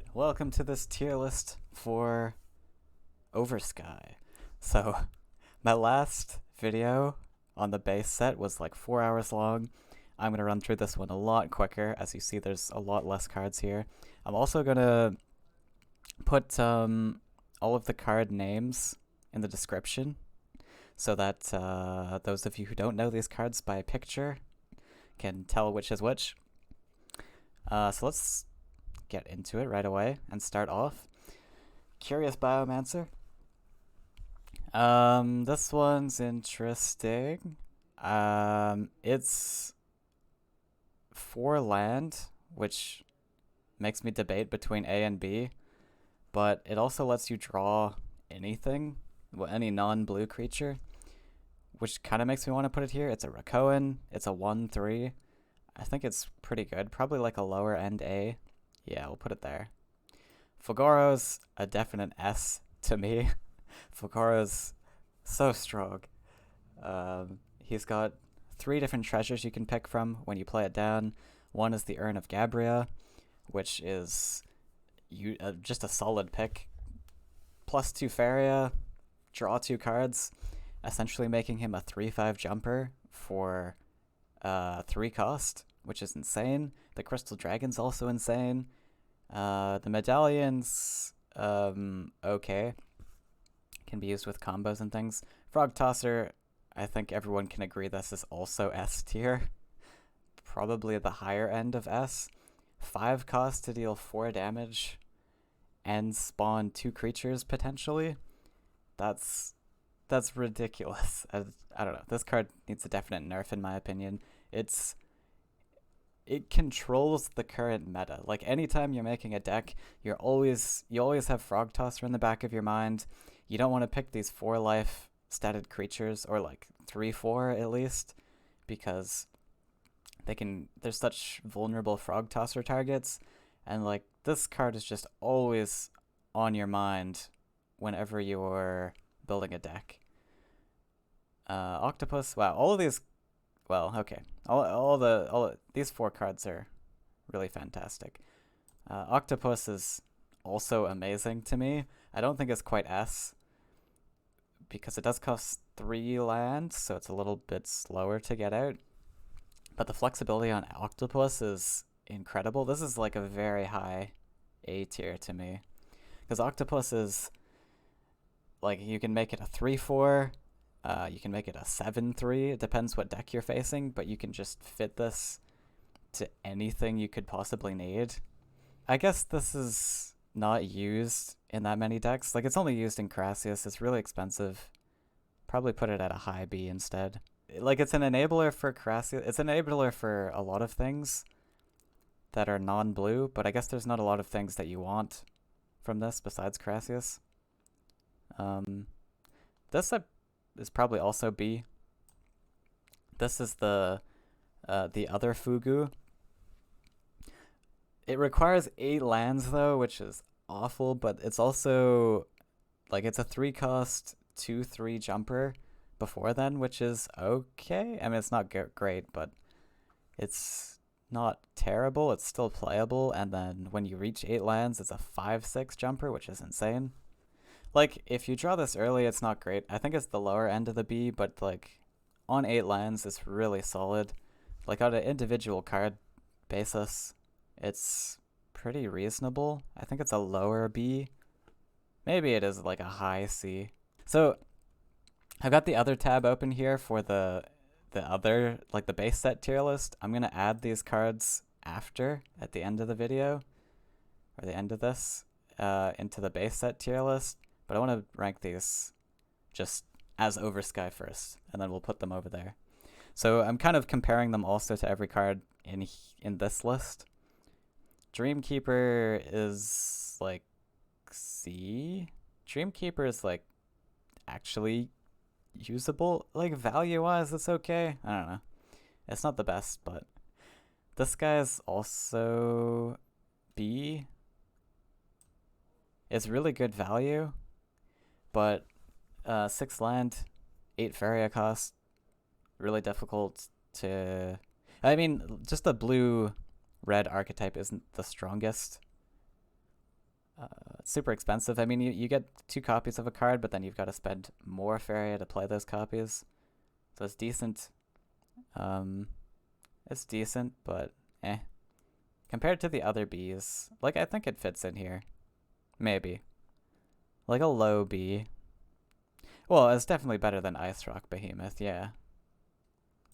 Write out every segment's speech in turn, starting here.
Alright, welcome to this tier list for Oversky. So, my last video on the base set was like 4 hours long. I'm going to run through this one a lot quicker. As you see, there's a lot less cards here. I'm also going to put all of the card names in the description so that those of you who don't know these cards by picture can tell which is which. So let's get into it right away and start off. Curious Biomancer. This one's interesting. It's 4 land, which makes me debate between A and B, but it also lets you draw anything, well, any non-blue creature, which kind of makes me want to put it here. It's a Rakoan. It's a 1/3. I think it's pretty good. Probably like a lower end A. Yeah, we'll put it there. Fuguro's a definite S to me. Fuguro's so strong. He's got 3 different treasures you can pick from when you play it down. One is the Urn of Gabria, which is just a solid pick. +2 Faeria, draw 2 cards, essentially making him a 3/5 jumper for 3 cost, which is insane. The Crystal Dragon's also insane. The medallions, okay, can be used with combos and things. Frog Tosser, I think everyone can agree this is also S tier. Probably at the higher end of S. 5 cost to deal 4 damage and spawn 2 creatures potentially. That's ridiculous. I don't know. This card needs a definite nerf in my opinion. It controls the current meta. Like anytime you're making a deck, you always have Frog Tosser in the back of your mind. You don't want to pick these 4 life statted creatures, or like 3/4 at least, because they're such vulnerable Frog Tosser targets, and like this card is just always on your mind whenever you're building a deck. Octopus, wow, all of these, well, okay, these 4 cards are really fantastic. Octopus is also amazing to me. I don't think it's quite S, because it does cost 3 land, so it's a little bit slower to get out. But the flexibility on Octopus is incredible. This is like a very high A tier to me, because Octopus is like, you can make it a 3/4. You can make it a 7/3. It depends what deck you're facing, but you can just fit this to anything you could possibly need. I guess this is not used in that many decks. Like, it's only used in Carassius. It's really expensive. Probably put it at a high B instead. Like, it's an enabler for Carassius. It's an enabler for a lot of things that are non-blue, but I guess there's not a lot of things that you want from this besides Carassius. This is probably also B. This is the other Fugu. It requires 8 lands though, which is awful, but it's also like, it's a 3 cost 2/3 jumper before then, which is okay. I mean, it's not great, but it's not terrible. It's still playable, and then when you reach 8 lands, it's a 5/6 jumper, which is insane. Like, if you draw this early, it's not great. I think it's the lower end of the B, but like, on 8 lands, it's really solid. Like, on an individual card basis, it's pretty reasonable. I think it's a lower B. Maybe it is like a high C. So, I've got the other tab open here for the other, like the base set tier list. I'm going to add these cards at the end of the video, or the end of this, into the base set tier list. But I want to rank these just as Oversky first, and then we'll put them over there. So I'm kind of comparing them also to every card in this list. Dreamkeeper is like C. Dreamkeeper is like actually usable. Like, value-wise, it's okay. I don't know. It's not the best, but this guy is also B. It's really good value, but 6 land, 8 Faeria cost, really difficult to... I mean, just the blue-red archetype isn't the strongest It's super expensive. I mean, you get 2 copies of a card, but then you've got to spend more Faeria to play those copies. So it's decent. It's decent, but eh. Compared to the other Bs, like, I think it fits in here. Maybe. Like a low B. Well, it's definitely better than Ice Rock Behemoth, yeah.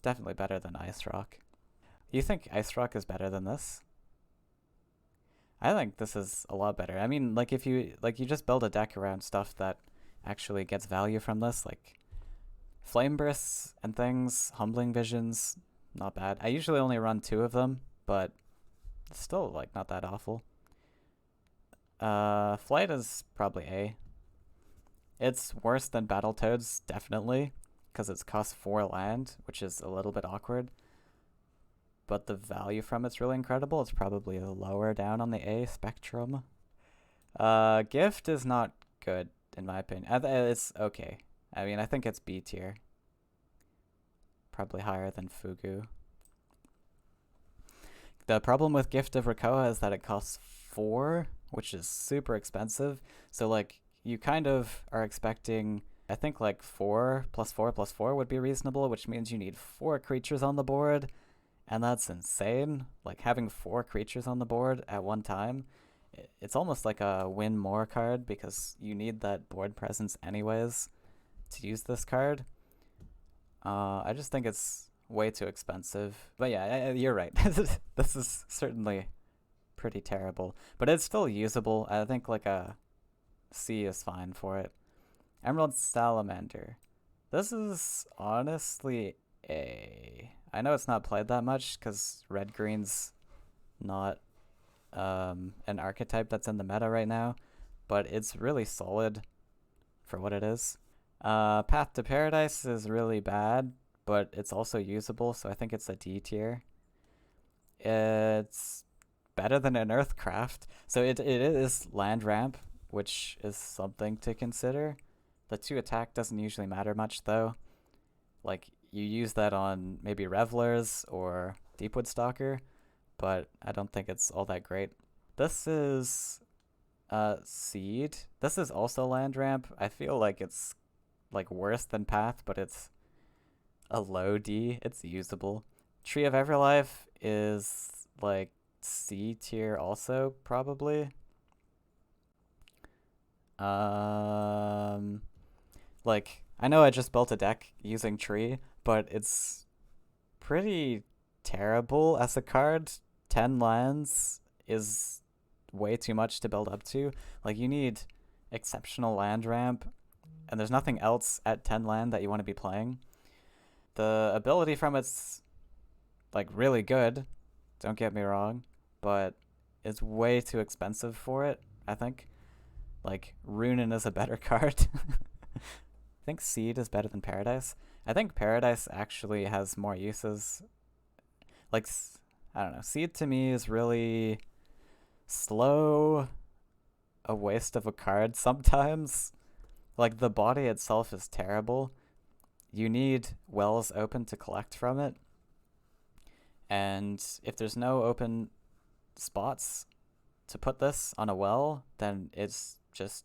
Definitely better than Ice Rock. You think Ice Rock is better than this? I think this is a lot better. I mean, like, if you just build a deck around stuff that actually gets value from this, like Flame Bursts and things, Humbling Visions, not bad. I usually only run 2 of them, but it's still, like, not that awful. Flight is probably A. It's worse than Battletoads, definitely, because it's cost 4 land, which is a little bit awkward. But the value from it's really incredible. It's probably lower down on the A spectrum. Gift is not good, in my opinion. It's okay. I mean, I think it's B tier. Probably higher than Fugu. The problem with Gift of Rakoa is that it costs 4, which is super expensive. So, like, you kind of are expecting, I think, like 4 plus 4 plus 4 would be reasonable, which means you need 4 creatures on the board. And that's insane. Like, having 4 creatures on the board at one time, it's almost like a win more card because you need that board presence anyways to use this card. I just think it's way too expensive. But yeah, you're right. This is certainly pretty terrible. But it's still usable. I think like a C is fine for it. Emerald Salamander. This is honestly A. I know it's not played that much because red-green's not an archetype that's in the meta right now, but it's really solid for what it is. Path to Paradise is really bad, but it's also usable, so I think it's a D tier. It's better than an Earthcraft, so it is land ramp, which is something to consider. The 2 attack doesn't usually matter much, though. Like, you use that on maybe Revelers or Deepwood Stalker, but I don't think it's all that great. This is Seed. This is also land ramp. I feel like it's like worse than Path, but it's a low D. It's usable. Tree of Everlife is like C tier also, probably. Like, I know I just built a deck using Tree, but it's pretty terrible as a card. 10 lands is way too much to build up to. Like, you need exceptional land ramp, and there's nothing else at 10 land that you want to be playing. The ability from it's, like, really good, don't get me wrong, but it's way too expensive for it, I think. Like, Runin is a better card. I think Seed is better than Paradise. I think Paradise actually has more uses. Like, I don't know. Seed to me is really slow, a waste of a card sometimes. Like, the body itself is terrible. You need wells open to collect from it. And if there's no open spots to put this on a well, then it's just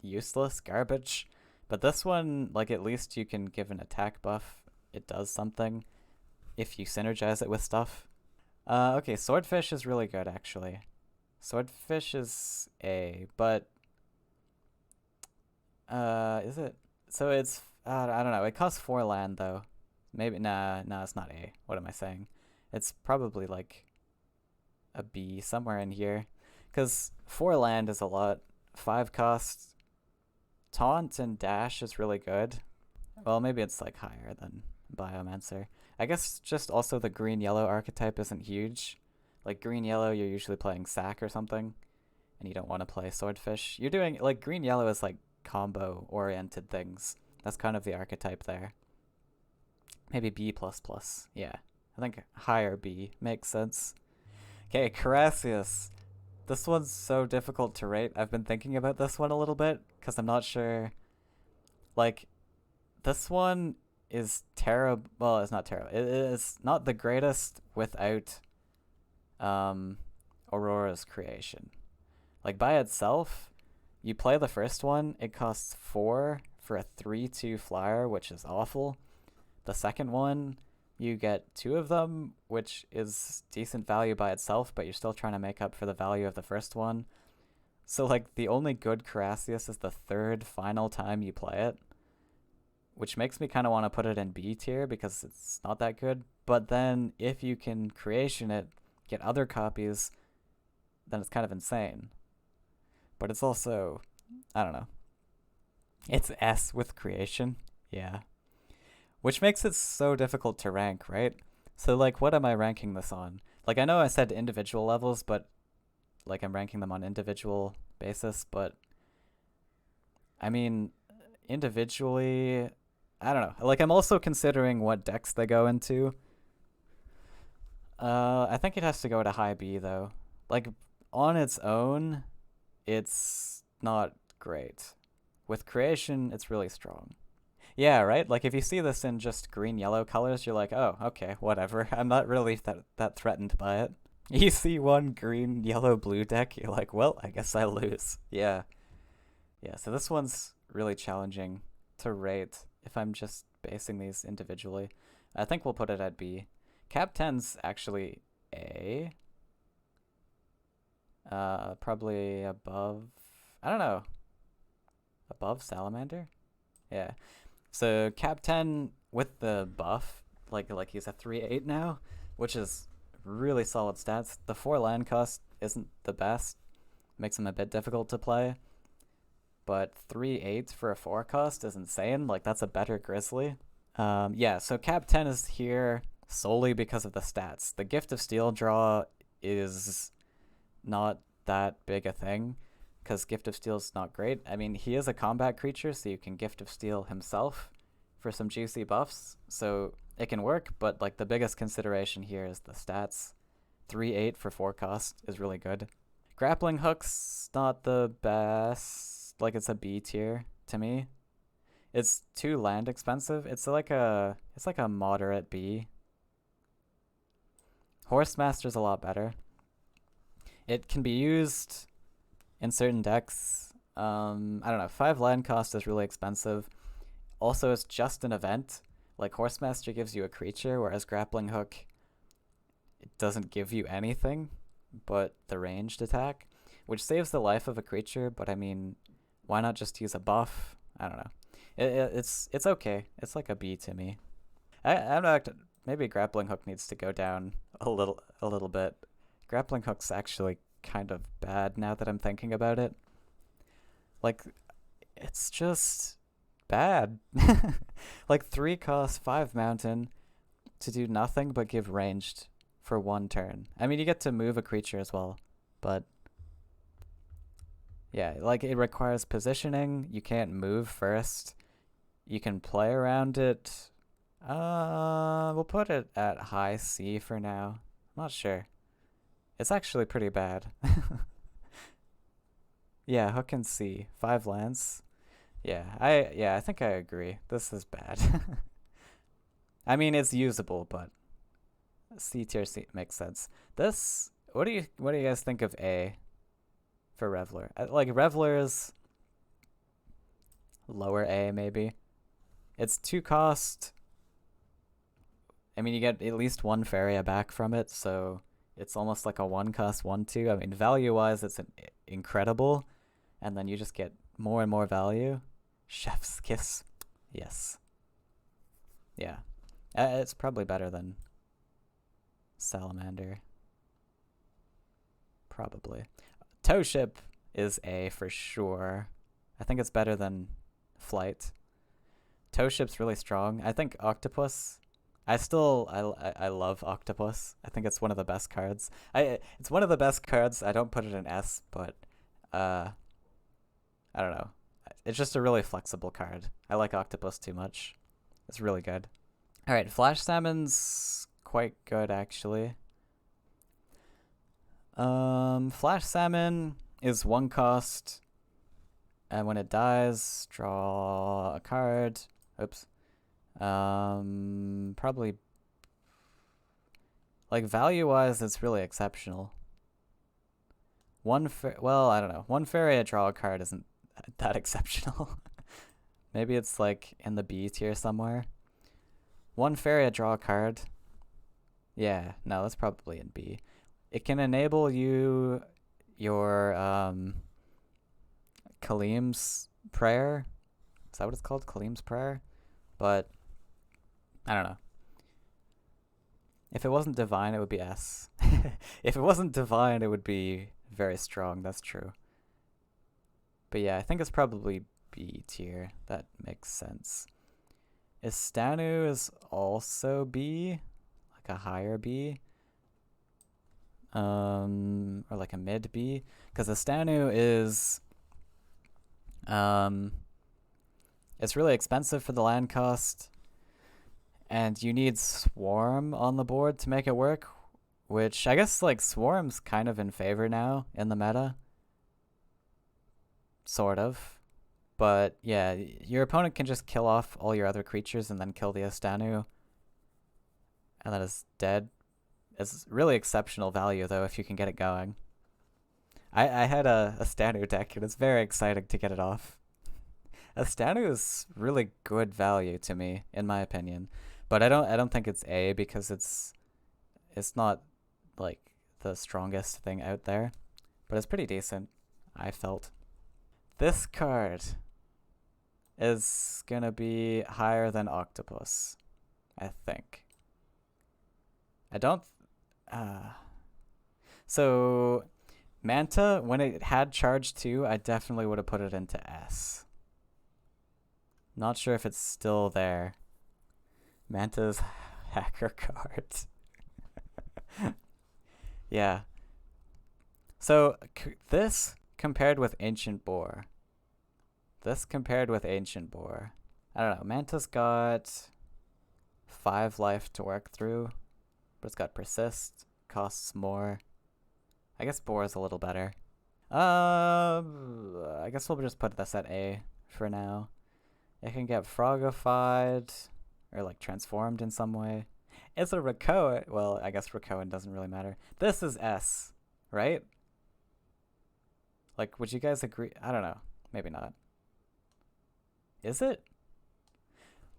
useless garbage. But this one, like, at least you can give an attack buff. It does something if you synergize it with stuff. Okay, Swordfish is really good, actually. Swordfish is A, but is it? So it's, I don't know. It costs 4 land, though. Maybe, nah, it's not A. What am I saying? It's probably, like, a B, somewhere in here. Because 4 land is a lot. 5 cost. Taunt and Dash is really good. Well, maybe it's, like, higher than Biomancer. I guess just also the green-yellow archetype isn't huge. Like, green-yellow, you're usually playing Sack or something, and you don't want to play Swordfish. You're doing, like, green-yellow is, like, combo-oriented things. That's kind of the archetype there. Maybe B++. Yeah. I think higher B makes sense. Okay, Carassius. This one's so difficult to rate. I've been thinking about this one a little bit, because I'm not sure. Like, this one is terrible. Well, it's not terrible. It is not the greatest without Aurora's creation. Like by itself, you play the first one, it costs 4 for a 3/2 flyer, which is awful. The second one, you get 2 of them, which is decent value by itself, but you're still trying to make up for the value of the first one. So like the only good Carassius is the third final time you play it, which makes me kind of want to put it in B tier because it's not that good. But then if you can creation it, get other copies, then it's kind of insane. But it's also, I don't know. It's S with creation. Yeah. Which makes it so difficult to rank, right? So like what am I ranking this on? Like I know I said individual levels, but like I'm ranking them on individual basis, but I mean individually, I don't know. Like I'm also considering what decks they go into. I think it has to go to high B though. Like on its own, it's not great. With creation, it's really strong. Yeah, right? Like if you see this in just green-yellow colors, you're like, oh, okay, whatever. I'm not really that threatened by it. You see one green, yellow, blue deck, you're like, well, I guess I lose. Yeah. Yeah, so this one's really challenging to rate if I'm just basing these individually. I think we'll put it at B. Cap 10's actually A. Probably above, I don't know, above Salamander? Yeah. So Cap 10 with the buff, like he's a 3/8 now, which is really solid stats. The 4 land cost isn't the best, makes him a bit difficult to play, but 3/8 for a 4 cost is insane. Like that's a better Grizzly. Yeah, so Cap 10 is here solely because of the stats. The Gift of Steel draw is not that big a thing because Gift of Steel is not great. I mean, he is a combat creature, so you can Gift of Steel himself for some juicy buffs, so it can work, but like the biggest consideration here is the stats. 3/8 for 4 cost is really good. Grappling Hook's not the best. Like it's a B tier to me. It's too land expensive. It's like a moderate B. Horsemaster's a lot better. It can be used in certain decks. I don't know. 5 land cost is really expensive. Also, it's just an event. Like Horsemaster gives you a creature, whereas Grappling Hook, it doesn't give you anything but the ranged attack, which saves the life of a creature. But I mean, why not just use a buff? I don't know. It's okay. It's like a B to me. I'm not. Maybe Grappling Hook needs to go down a little bit. Grappling Hook's actually kind of bad now that I'm thinking about it. Like, it's just bad. Like 3 cost, 5 mountain to do nothing but give ranged for 1 turn. I mean, you get to move a creature as well, but yeah, like it requires positioning. You can't move first. You can play around it. We'll put it at high C for now. I'm not sure. It's actually pretty bad. Yeah, Hook and C. 5 lands. Yeah, I think I agree. This is bad. I mean, it's usable, but C tier C makes sense. This, what do you guys think of A for Reveller? Like Reveller's lower A maybe. It's 2 cost. I mean, you get at least 1 Faeria back from it, so it's almost like a 1 cost 1/2. I mean, value wise, it's incredible, and then you just get more and more value. Chef's kiss, yes, yeah. It's probably better than Salamander. Probably. Towship is A for sure. I think it's better than Flight. Towship's really strong. I think Octopus. I love Octopus. I think it's one of the best cards. It's one of the best cards. I don't put it in S, but I don't know. It's just a really flexible card. I like Octopus too much. It's really good. All right, Flash Salmon's quite good actually. Flash Salmon is 1 cost, and when it dies, draw a card. Oops. Probably, like value-wise, it's really exceptional. Well, I don't know. One Faeria draw a card isn't that exceptional. Maybe it's like in the B tier somewhere. One Faeria draw a card. Yeah, no, that's probably in B. It can enable you your Kalim's Prayer. Is that what it's called? Kalim's Prayer? But I don't know. If it wasn't divine, it would be S. If it wasn't divine, it would be very strong. That's true. But yeah, I think it's probably B tier. That makes sense. Istanu is also B, like a higher B. Or like a mid B, because Istanu is it's really expensive for the land cost, and you need Swarm on the board to make it work, which I guess like Swarm's kind of in favor now in the meta. Sort of. But yeah, your opponent can just kill off all your other creatures and then kill the Istanu, and then it's dead. It's really exceptional value though if you can get it going. I had a Istanu deck and it's very exciting to get it off. Istanu is really good value to me, in my opinion. But I don't think it's A because it's not like the strongest thing out there. But it's pretty decent, I felt. This card is gonna be higher than Octopus, I think. I don't so Manta, when it had charge 2, I definitely would have put it into S. Not sure if it's still there. Manta's hacker card. Yeah. So this compared with Ancient Boar. I don't know. Manta's got 5 life to work through, but it's got Persist, costs more. I guess Boar is a little better. I guess we'll just put this at A for now. It can get frogified or like transformed in some way. It's a Rakoa. Well, I guess Rakoan doesn't really matter. This is S, right? Like, would you guys agree? I don't know. Maybe not. Is it?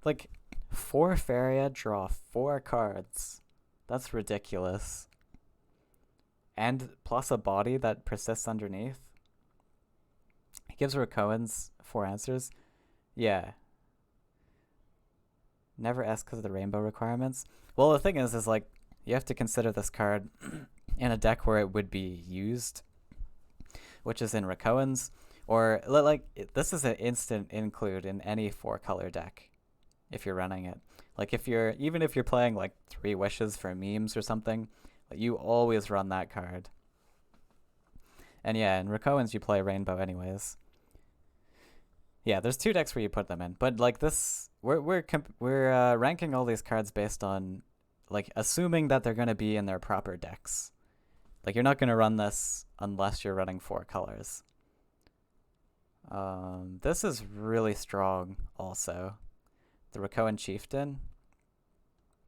Like, 4 Faeria, draw 4 cards. That's ridiculous. And plus a body that persists underneath. It gives Rakoans 4 answers. Yeah. Never S because of the rainbow requirements. Well, the thing is like, you have to consider this card in a deck where it would be used, which is in Rakoans. Or, like, this is an instant include in any 4-color deck if you're running it. Like, even if you're playing, like, 3 Wishes for memes or something, like, you always run that card. And yeah, in Rakoans you play Rainbow anyways. Yeah, there's 2 decks where you put them in. But, like, this, we're ranking all these cards based on, like, assuming that they're going to be in their proper decks. Like, you're not going to run this unless you're running 4 colors. This is really strong also. The Rakoan Chieftain.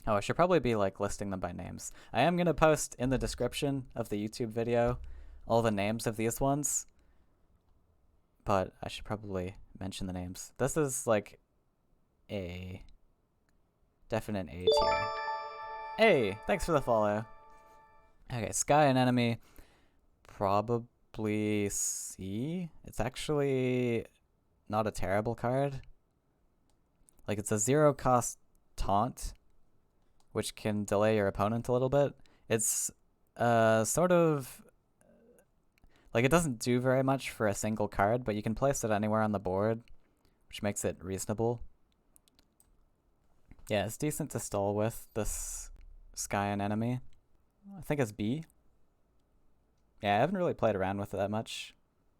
Oh, I should probably be like listing them by names. I am going to post in the description of the YouTube video all the names of these ones, but I should probably mention the names. This is like a definite A tier. Hey, thanks for the follow. Okay, Sky and Enemy, probably C. It's actually not a terrible card. Like, it's a 0-cost taunt, which can delay your opponent a little bit. It's sort of like, it doesn't do very much for a single card, but you can place it anywhere on the board, which makes it reasonable. Yeah, it's decent to stall with, this Sky and Enemy. I think it's B. Yeah, I haven't really played around with it that much.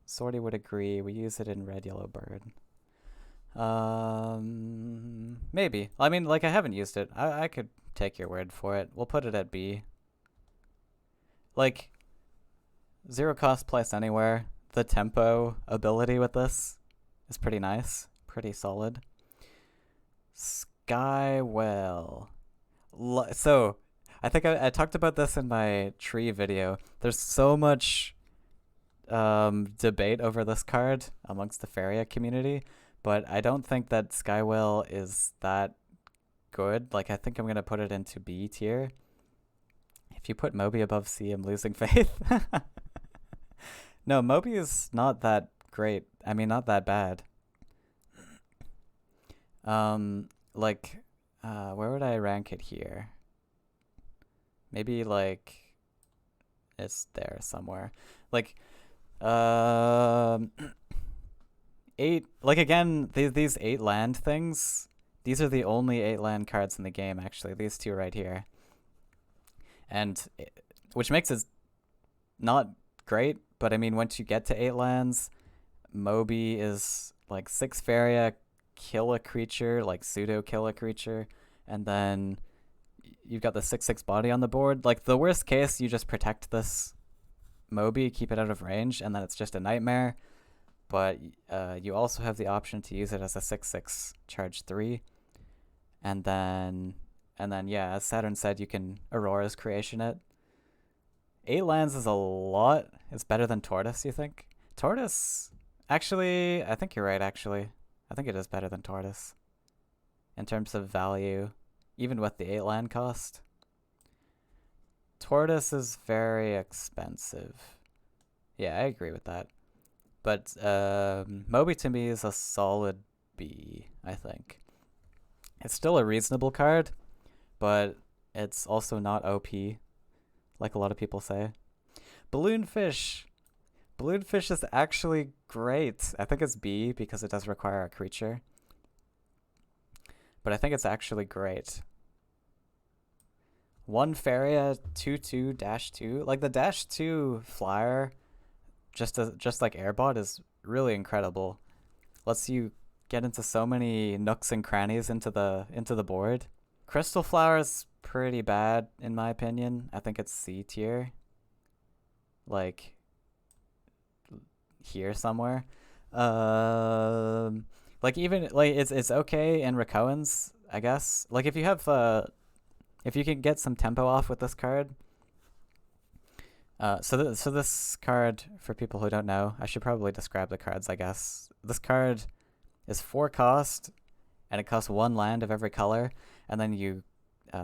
Sorty would agree. We use it in Red, Yellow, Bird. Maybe. I mean, like, I haven't used it. I could take your word for it. We'll put it at B. Like, 0-cost place anywhere. The tempo ability with this is pretty nice. Pretty solid. Skywhale. So, I think I talked about this in my tree video. There's so much debate over this card amongst the Faeria community, but I don't think that Skywhale is that good. Like, I think I'm going to put it into B tier. If you put Mobie above C, I'm losing faith. No, Mobie is not that great. I mean, not that bad. Like, where would I rank it here? Maybe, like, it's there somewhere. Like, 8, like, again, these 8 land things, these are the only 8 land cards in the game, actually. These two right here. And, which makes it not great, but I mean, once you get to 8 lands, Mobie is, like, 6 Faeria, kill a creature, like, pseudo kill a creature, and then you've got the 6/6 body on the board. Like, the worst case, you just protect this Mobie, keep it out of range, and then it's just a nightmare. But you also have the option to use it as a 6/6 charge 3. And then yeah, as Saturn said, you can Aurora's Creation it. 8 lands is a lot. It's better than Tortoise, you think? Tortoise, actually, I think you're right, actually. I think it is better than Tortoise in terms of value, even with the 8 land cost. Tortoise is very expensive. Yeah, I agree with that. But Mobie to me is a solid B, I think. It's still a reasonable card, but it's also not OP, like a lot of people say. Balloonfish. Balloonfish is actually great. I think it's B because it does require a creature. But I think it's actually great. 1 Faeria, 2/2, -2. Like, the -2 flyer, just like Airbot, is really incredible. Lets you get into so many nooks and crannies into the board. Crystal Flower's pretty bad in my opinion. I think it's C tier. Like, here somewhere. Like, even like it's okay in Rakoans, I guess. Like, if you have if you can get some tempo off with this card. So this card, for people who don't know, I should probably describe the cards, I guess. This card is 4 cost, and it costs 1 land of every color, and then you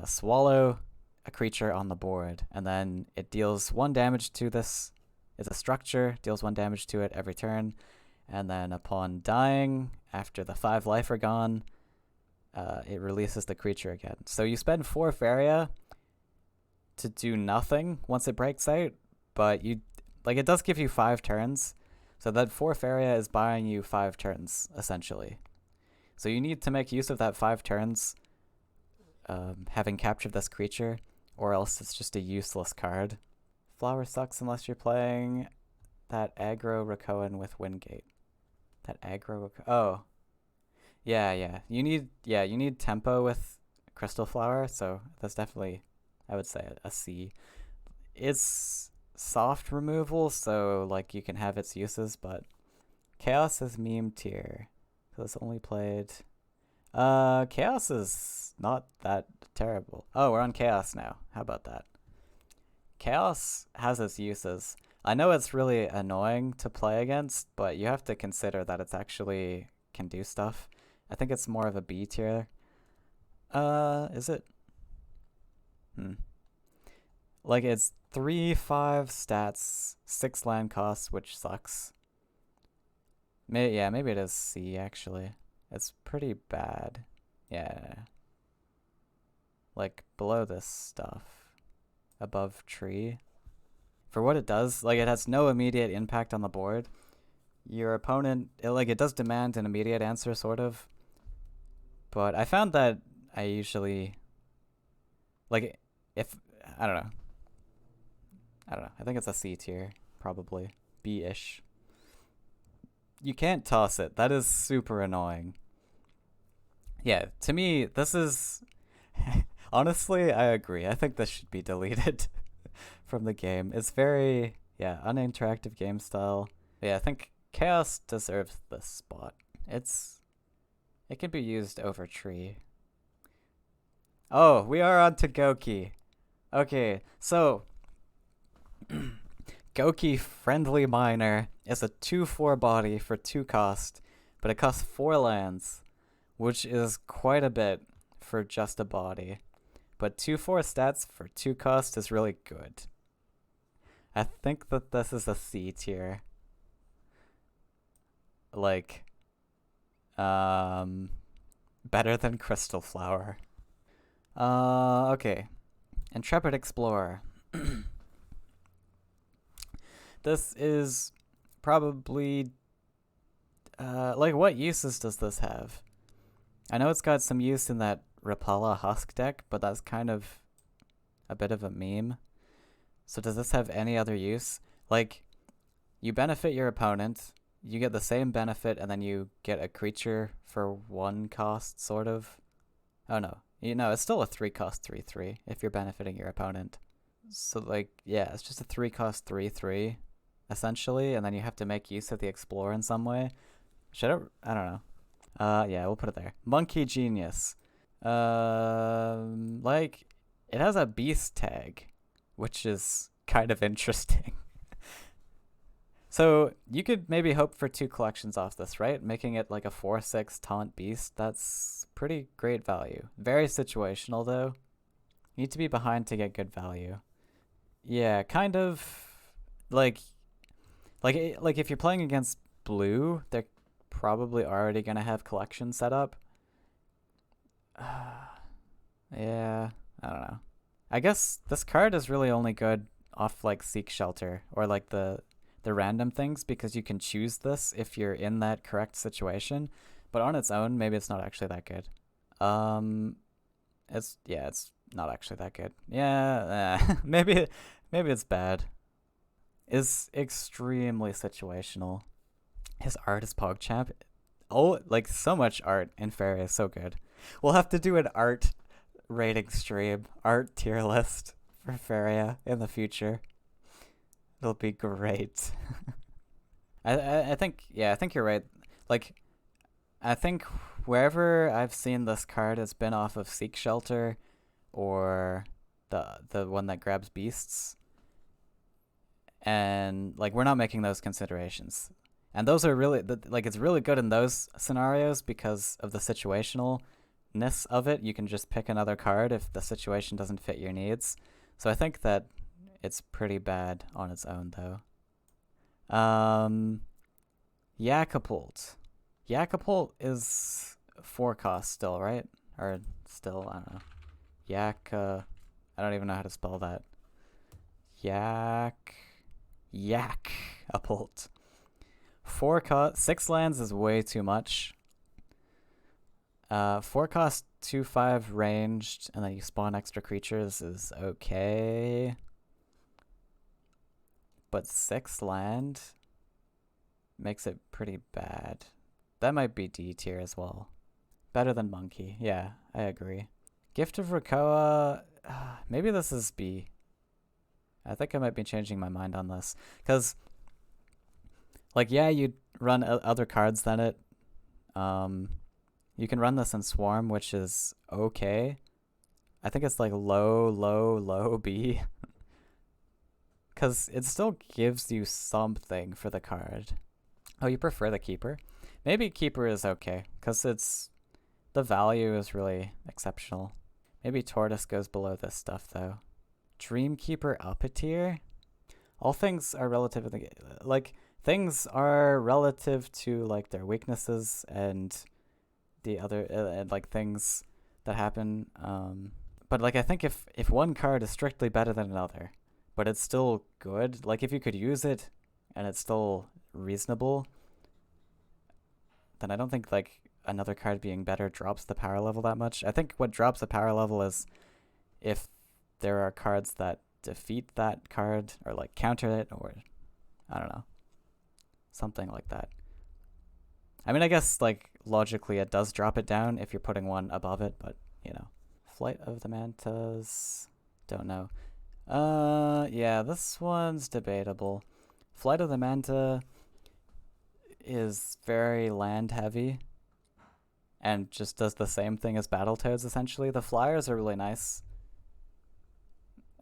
swallow a creature on the board, and then it deals 1 damage to this. It's a structure, deals 1 damage to it every turn, and then upon dying, after the 5 life are gone, it releases the creature again. So you spend 4 Faeria to do nothing once it breaks out, but it does give you 5 turns. So that 4 Faeria is buying you 5 turns, essentially. So you need to make use of that 5 turns, having captured this creature, or else it's just a useless card. Flower sucks unless you're playing that aggro Rakoan with Wingate. That aggro oh. Yeah. You need tempo with Crystal Flower, so that's definitely, I would say, a C. It's soft removal, so like you can have its uses, but Chaos is meme tier. So it's only played. Chaos is not that terrible. Oh, we're on Chaos now. How about that? Chaos has its uses. I know it's really annoying to play against, but you have to consider that it's actually can do stuff. I think it's more of a B tier. Is it? Like, it's 3/5 stats, 6 land costs, which sucks. Maybe it is C, actually. It's pretty bad. Yeah. Like, below this stuff. Above tree. For what it does, like, it has no immediate impact on the board. Your opponent, it does demand an immediate answer, sort of. But I found that I usually, like, I don't know. I think it's a C tier, probably. B-ish. You can't toss it. That is super annoying. Yeah, to me, this is... Honestly, I agree. I think this should be deleted from the game. It's very, uninteractive game style. Yeah, I think Chaos deserves this spot. It can be used over tree. Oh, we are on to Goki. Okay, so... Goki Friendly Miner is a 2/4 body for 2 cost, but it costs 4 lands, which is quite a bit for just a body. But 2/4 stats for 2 cost is really good. I think that this is a C tier. Like, better than Crystal Flower. Okay. Intrepid Explorer. This is probably, like, what uses does this have? I know it's got some use in that Rapala Husk deck, but that's kind of a bit of a meme. So does this have any other use? Like, you benefit your opponent, you get the same benefit, and then you get a creature for 1 cost, sort of. Oh no. You know, it's still a 3 cost 3/3 if you're benefiting your opponent. So, like, yeah, it's just a 3 cost 3/3, essentially, and then you have to make use of the Explorer in some way. I don't know. Yeah, we'll put it there. Monkey Genius. Like, it has a beast tag, which is kind of interesting. So you could maybe hope for 2 collections off this, right? Making it like a 4/6 taunt beast. That's pretty great value. Very situational though. You need to be behind to get good value. Yeah, kind of like if you're playing against blue, they're probably already gonna have collection set up. Yeah, I don't know. I guess this card is really only good off like Seek Shelter or like the random things, because you can choose this if you're in that correct situation, but on its own maybe it's not actually that good. It's not actually that good. Yeah, maybe it's bad. Is extremely situational. His art is PogChamp. Oh, like so much art in Faeria is so good. We'll have to do an art rating stream, art tier list for Faeria in the future. It'll be great. I think you're right. Like, I think wherever I've seen this card has been off of Seek Shelter or the one that grabs beasts. And like, we're not making those considerations. And those are really like, it's really good in those scenarios because of the situationalness of it. You can just pick another card if the situation doesn't fit your needs. So I think that it's pretty bad on its own, though. Yakkapult. Yakkapult is 4 cost still, right? Or still, I don't know. I don't even know how to spell that. Yakkapult. 4 cost, 6 lands is way too much. 4 cost 2/5 ranged, and then you spawn extra creatures is okay. But 6 land makes it pretty bad. That might be D tier as well. Better than Monkey. Yeah, I agree. Gift of Rakoa. Maybe this is B. I think I might be changing my mind on this. Because, like, yeah, you'd run other cards than it. You can run this in Swarm, which is okay. I think it's like low B. Because it still gives you something for the card. Oh, you prefer the Keeper? Maybe Keeper is okay, because the value is really exceptional. Maybe Tortoise goes below this stuff, though. Dreamkeeper up a tier? All things are relative, things are relative to, like, their weaknesses and the other, like, things that happen. But, like, I think if one card is strictly better than another, but it's still good, like, if you could use it and it's still reasonable, then I don't think, like, another card being better drops the power level that much. I think what drops the power level is if there are cards that defeat that card or, like, counter it, or I don't know, something like that. I mean, I guess, like, logically it does drop it down if you're putting one above it, but, you know. Flight of the Mantas, don't know. Yeah, this one's debatable. Flight of the Manta is very land heavy and just does the same thing as Battletoads, essentially. The flyers are really nice.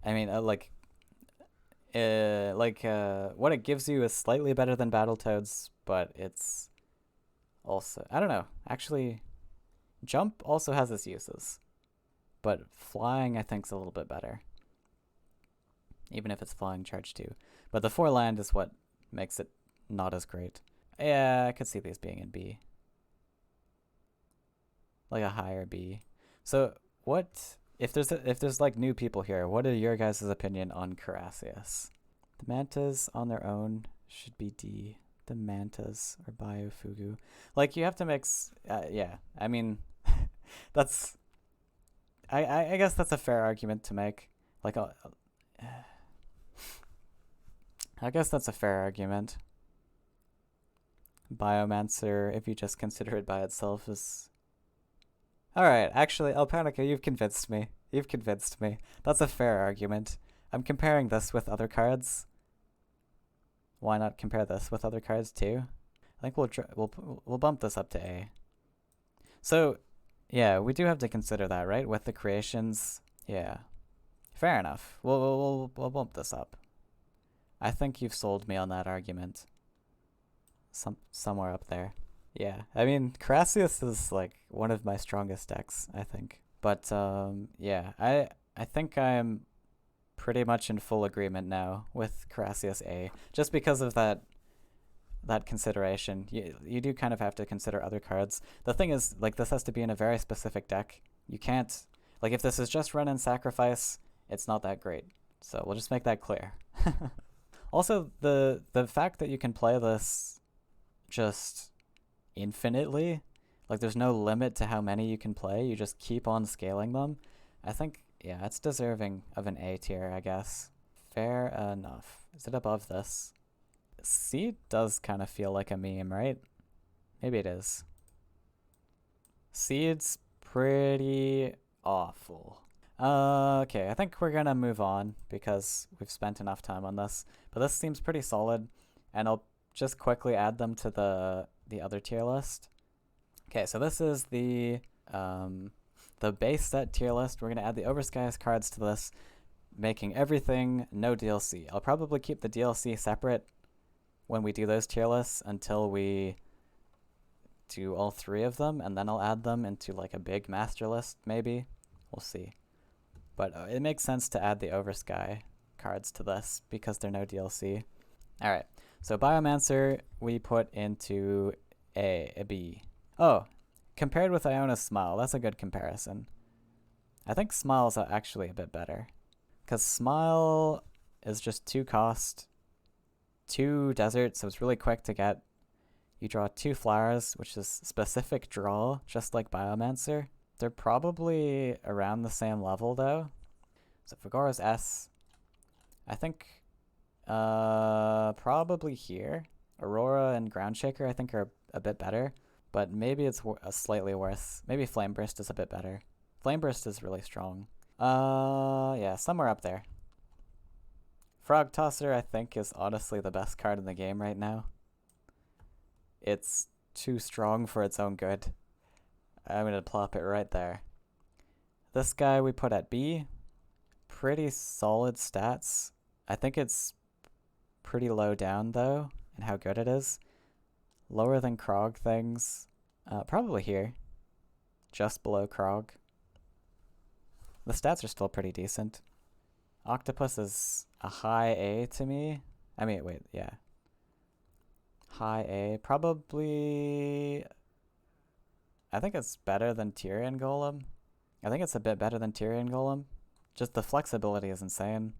I mean, like, What it gives you is slightly better than Battletoads, but it's also, I don't know. Actually, jump also has its uses, but flying I think is a little bit better, even if it's flying charge too. But the 4 land is what makes it not as great. Yeah, I could see these being in B, like a higher B. So what if there's like new people here? What are your guys' opinion on Carassius? The Mantas on their own should be D. The Mantas or Fugu. Like you have to mix. Yeah, I mean, that's. I guess that's a fair argument to make. Like, I guess that's a fair argument. Biomancer, if you just consider it by itself, is. Alright, actually, Alpanica, you've convinced me. You've convinced me. That's a fair argument. I'm comparing this with other cards. Why not compare this with other cards too? I think we'll bump this up to A. So, yeah, we do have to consider that, right? With the creations, yeah. Fair enough. We'll bump this up. I think you've sold me on that argument. Somewhere up there. Yeah, I mean, Carassius is like one of my strongest decks, I think. But yeah, I think I'm pretty much in full agreement now with Carassius A, just because of that consideration. You do kind of have to consider other cards. The thing is, like, this has to be in a very specific deck. You can't, like, if this is just run and sacrifice, it's not that great. So we'll just make that clear. Also, the fact that you can play this just infinitely, like there's no limit to how many you can play, you just keep on scaling them, I think, yeah, it's deserving of an A tier, I guess. Fair enough. Is it above this? C does kind of feel like a meme, right? Maybe it is. Seed's pretty awful. Okay, I think we're gonna move on because we've spent enough time on this. But this seems pretty solid, and I'll just quickly add them to the other tier list. Okay, so this is the base set tier list. We're gonna add the Oversky cards to this, making everything no DLC. I'll probably keep the DLC separate when we do those tier lists until we do all 3 of them, and then I'll add them into like a big master list, maybe. We'll see. But it makes sense to add the Oversky cards to this because they're no DLC. Alright, so Biomancer we put into a B. Oh, compared with Iona's Smile, that's a good comparison. I think Smile's actually a bit better, because Smile is just 2 cost, 2 desert, so it's really quick to get. You draw 2 flowers, which is specific draw, just like Biomancer. They're probably around the same level though. So Fagora's S, I think probably here. Aurora and Groundshaker I think are a bit better, but maybe it's slightly worse. Maybe Flame Burst is a bit better. Flame Burst is really strong. Yeah, somewhere up there. Frog Tosser I think is honestly the best card in the game right now. It's too strong for its own good. I'm gonna plop it right there. This guy we put at B. Pretty solid stats. I think it's pretty low down though, in how good it is. Lower than Krog things. Probably here. Just below Krog. The stats are still pretty decent. Octopus is a high A to me. I mean, wait, yeah. High A. Probably. I think it's better than Tyrian Golem. I think it's a bit better than Tyrian Golem. Just the flexibility is insane.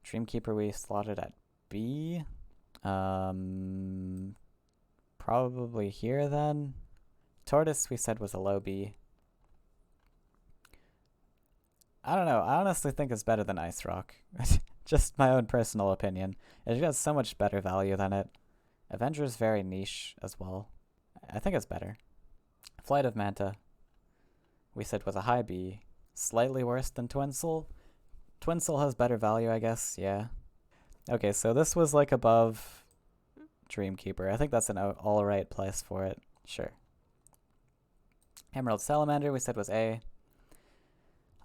Dreamkeeper we slotted at B. Probably here then. Tortoise we said was a low B. I don't know. I honestly think it's better than Ice Rock. Just my own personal opinion. It has so much better value than it. Avenger's very niche as well. I think it's better. Flight of Manta we said was a high B. Slightly worse than Twin Soul. Twin Soul has better value, I guess, yeah. Okay, so this was like above Dreamkeeper. I think that's an alright place for it. Sure. Emerald Salamander we said was A.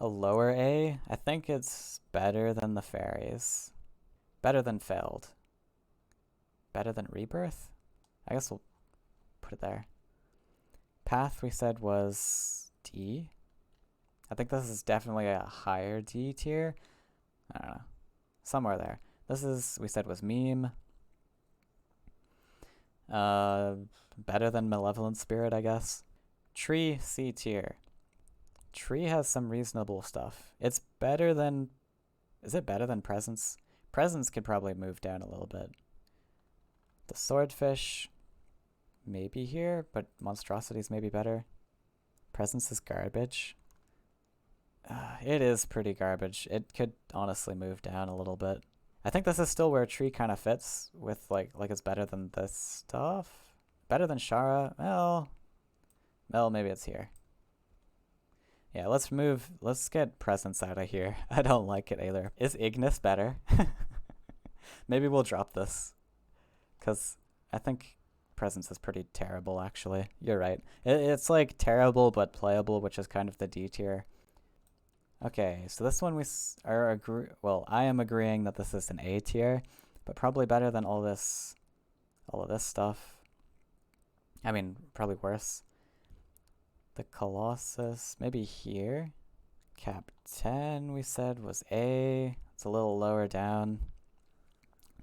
A lower A. I think it's better than the fairies. Better than failed. Better than rebirth? I guess we'll put it there. Path we said was D. I think this is definitely a higher D tier. I don't know. Somewhere there. This is, we said was meme. Better than Malevolent Spirit, I guess. Tree, C tier. Tree has some reasonable stuff. It's better than... Is it better than Presence? Presence could probably move down a little bit. The Swordfish, maybe here, but Monstrosities may be better. Presence is garbage. It is pretty garbage. It could honestly move down a little bit. I think this is still where Tree kind of fits with like it's better than this stuff. Better than Shara? Well, maybe it's here. Yeah, let's get Presence out of here. I don't like it either. Is Ignis better? Maybe we'll drop this. Because I think Presence is pretty terrible, actually. You're right. It's like terrible but playable, which is kind of the D tier. Okay, so this one I am agreeing that this is an A tier, but probably better than all of this stuff. I mean, probably worse. The Colossus, maybe here. Cap 10 we said was A. It's a little lower down.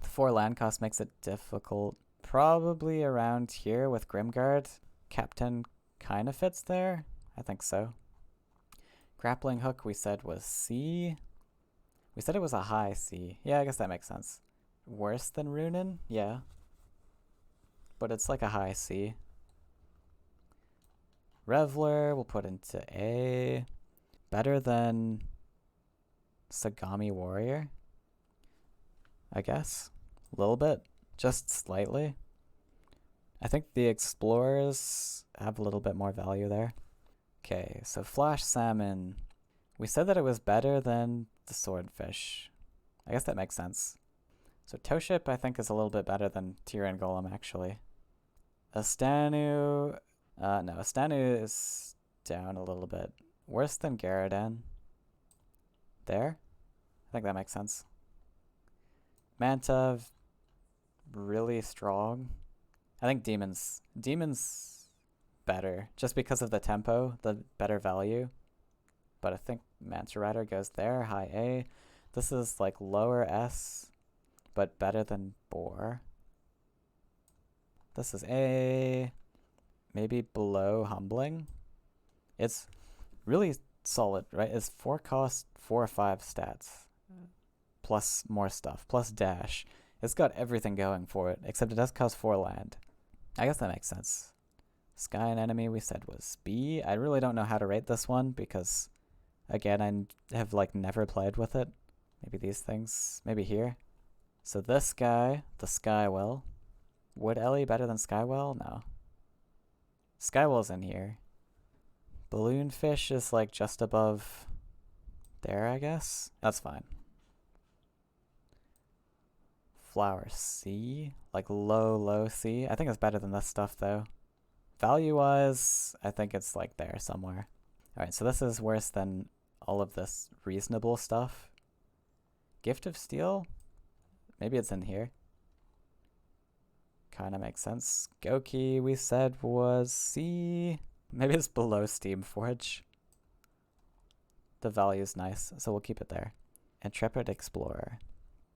The 4 land cost makes it difficult. Probably around here with Grimguard. Cap 10 kind of fits there. I think so. Grappling Hook we said was C. We said it was a high C. Yeah, I guess that makes sense. Worse than Runin? Yeah. But it's like a high C. Reveller we'll put into A. Better than Sagami Warrior, I guess. A little bit. Just slightly. I think the Explorers have a little bit more value there. Okay, so Flash Salmon. We said that it was better than the Swordfish. I guess that makes sense. So Towship I think is a little bit better than Tyrian Golem, actually. Istanu... no, Istanu is down a little bit. Worse than Garadan. There? I think that makes sense. Manta, really strong. I think Demon's better, just because of the tempo, the better value. But I think Manta Rider goes there, high A. This is like lower S, but better than Boar. This is A. Maybe below Humbling. It's really solid, right? It's 4 cost, 4 or 5 stats. Plus more stuff, plus dash. It's got everything going for it, except it does cost 4 land. I guess that makes sense. Sky and Enemy we said was B. I really don't know how to rate this one because, again, I have like never played with it. Maybe these things, maybe here. So this guy, the Skywhale. Would Ellie better than Skywhale? No. Skywhale's in here. Balloonfish is like just above there, I guess. That's fine. Flower C, like low C. I think it's better than this stuff though. Value-wise, I think it's like there somewhere. Alright, so this is worse than all of this reasonable stuff. Gift of Steel? Maybe it's in here. Kind of makes sense. Goki, we said, was C. Maybe it's below Steamforge. The value's nice, so we'll keep it there. Intrepid Explorer.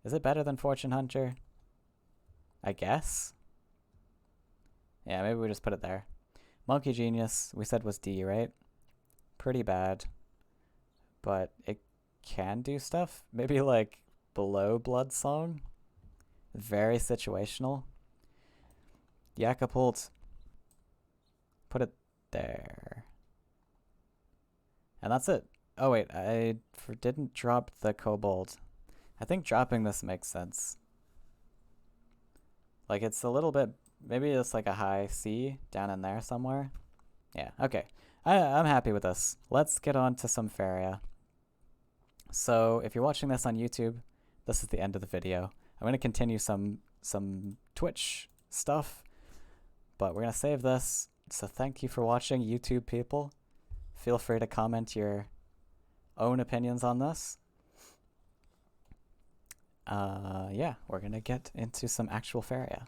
Is it better than Fortune Hunter? I guess. Yeah, maybe we just put it there. Monkey Genius, we said was D, right? Pretty bad. But it can do stuff. Maybe like below Blood Song. Very situational. Yakkapult. Put it there. And that's it. Oh wait, I didn't drop the Kobold. I think dropping this makes sense. Like it's a little bit, maybe it's like a high C down in there somewhere. Yeah, okay. I'm happy with this. Let's get on to some Faeria. So if you're watching this on YouTube, this is the end of the video. I'm going to continue some Twitch stuff, but we're going to save this. So thank you for watching, YouTube people. Feel free to comment your own opinions on this. Yeah, we're gonna get into some actual Faeria.